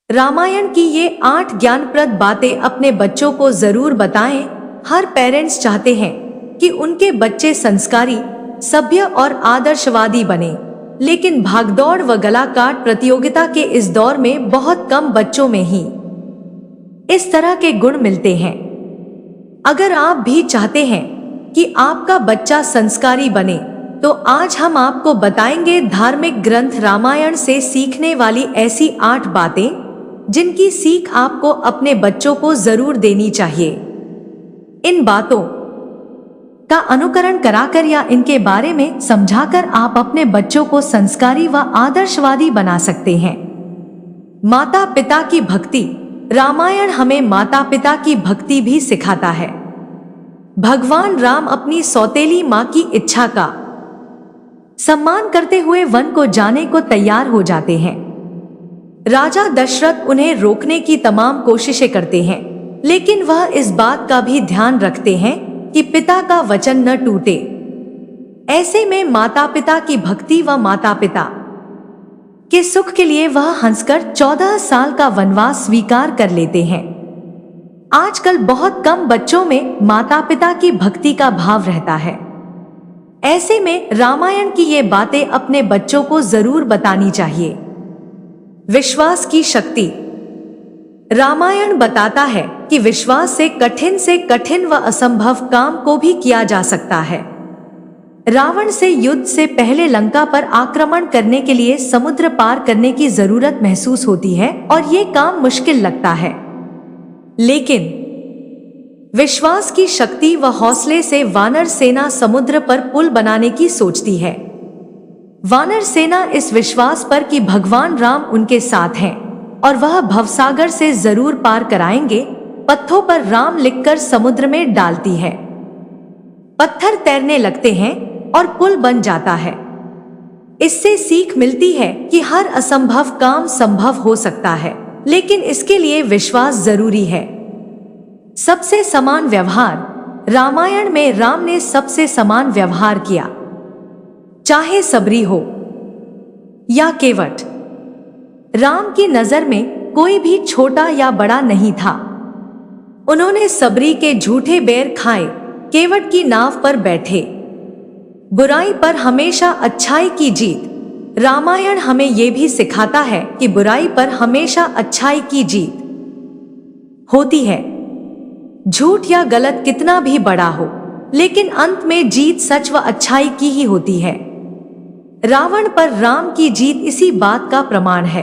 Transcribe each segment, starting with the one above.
रामायण की ये 8 ज्ञानप्रद बातें अपने बच्चों को जरूर बताएं। हर पेरेंट्स चाहते हैं कि उनके बच्चे संस्कारी, सभ्य और आदर्शवादी बने, लेकिन भागदौड़ व गला काट प्रतियोगिता के इस दौर में बहुत कम बच्चों में ही इस तरह के गुण मिलते हैं। अगर आप भी चाहते हैं कि आपका बच्चा संस्कारी बने, तो आज हम आपको बताएंगे धार्मिक ग्रंथ रामायण से सीखने वाली ऐसी 8 बातें जिनकी सीख आपको अपने बच्चों को जरूर देनी चाहिए। इन बातों का अनुकरण कराकर या इनके बारे में समझाकर आप अपने बच्चों को संस्कारी व आदर्शवादी बना सकते हैं। माता पिता की भक्ति। रामायण हमें माता पिता की भक्ति भी सिखाता है। भगवान राम अपनी सौतेली मां की इच्छा का सम्मान करते हुए वन को जाने को तैयार हो जाते हैं। राजा दशरथ उन्हें रोकने की तमाम कोशिशें करते हैं, लेकिन वह इस बात का भी ध्यान रखते हैं कि पिता का वचन न टूटे। ऐसे में माता पिता की भक्ति व माता पिता के सुख के लिए वह हंसकर 14 साल का वनवास स्वीकार कर लेते हैं। आजकल बहुत कम बच्चों में माता पिता की भक्ति का भाव रहता है। ऐसे में रामायण की ये बातें अपने बच्चों को जरूर बतानी चाहिए। विश्वास की शक्ति। रामायण बताता है कि विश्वास से कठिन व असंभव काम को भी किया जा सकता है। रावण से युद्ध से पहले लंका पर आक्रमण करने के लिए समुद्र पार करने की जरूरत महसूस होती है और ये काम मुश्किल लगता है, लेकिन विश्वास की शक्ति व हौसले से वानर सेना समुद्र पर पुल बनाने की सोचती है। वानर सेना इस विश्वास पर कि भगवान राम उनके साथ हैं और वह भवसागर से जरूर पार कराएंगे, पत्थरों पर राम लिखकर समुद्र में डालती है। पत्थर तैरने लगते हैं और पुल बन जाता है। इससे सीख मिलती है कि हर असंभव काम संभव हो सकता है, लेकिन इसके लिए विश्वास जरूरी है। सबसे समान व्यवहार। रामायण में राम ने सबसे समान व्यवहार किया, चाहे सबरी हो या केवट। राम की नजर में कोई भी छोटा या बड़ा नहीं था। उन्होंने सबरी के झूठे बैर खाए, केवट की नाव पर बैठे। बुराई पर हमेशा अच्छाई की जीत। रामायण हमें यह भी सिखाता है कि बुराई पर हमेशा अच्छाई की जीत होती है। झूठ या गलत कितना भी बड़ा हो, लेकिन अंत में जीत सच व अच्छाई की ही होती है। रावण पर राम की जीत इसी बात का प्रमाण है।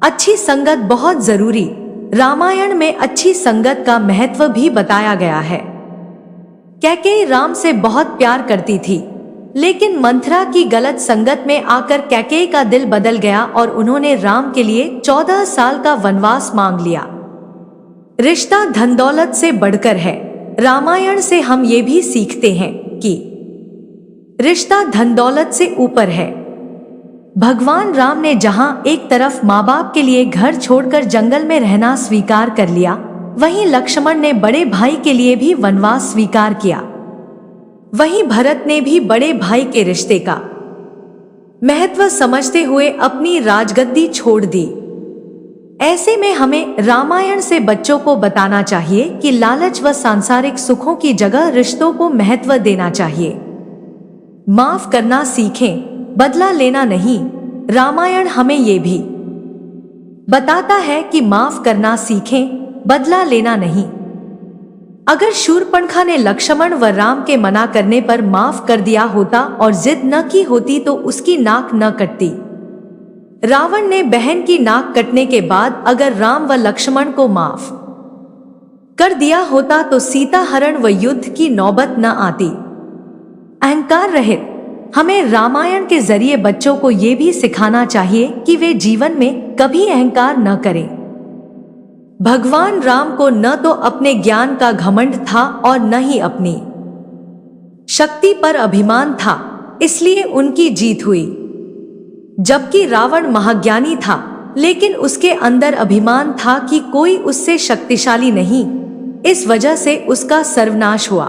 अच्छी संगत बहुत जरूरी। रामायण में अच्छी संगत का महत्व भी बताया गया है। कैकेयी राम से बहुत प्यार करती थी, लेकिन मंथरा की गलत संगत में आकर कैकेयी का दिल बदल गया और उन्होंने राम के लिए 14 साल का वनवास मांग लिया। रिश्ता धन दौलत से बढ़कर है। रामायण से हम ये भी सीखते हैं कि रिश्ता धन दौलत से ऊपर है। भगवान राम ने जहां एक तरफ माँ बाप के लिए घर छोड़कर जंगल में रहना स्वीकार कर लिया, वहीं लक्ष्मण ने बड़े भाई के लिए भी वनवास स्वीकार किया। वहीं भरत ने भी बड़े भाई के रिश्ते का महत्व समझते हुए अपनी राजगद्दी छोड़ दी। ऐसे में हमें रामायण से बच्चों को बताना चाहिए कि लालच व सांसारिक सुखों की जगह रिश्तों को महत्व देना चाहिए। माफ करना सीखें, बदला लेना नहीं। रामायण हमें ये भी बताता है कि माफ करना सीखें, बदला लेना नहीं। अगर शूर्पणखा ने लक्ष्मण व राम के मना करने पर माफ कर दिया होता और जिद न की होती तो उसकी नाक न कटती। रावण ने बहन की नाक कटने के बाद अगर राम व लक्ष्मण को माफ कर दिया होता तो सीता हरण व युद्ध की नौबत न आती। अहंकार रहित। हमें रामायण के जरिए बच्चों को ये भी सिखाना चाहिए कि वे जीवन में कभी अहंकार न करें। भगवान राम को न तो अपने ज्ञान का घमंड था और न ही अपनी शक्ति पर अभिमान था, इसलिए उनकी जीत हुई। जबकि रावण महाज्ञानी था, लेकिन उसके अंदर अभिमान था कि कोई उससे शक्तिशाली नहीं, इस वजह से उसका सर्वनाश हुआ।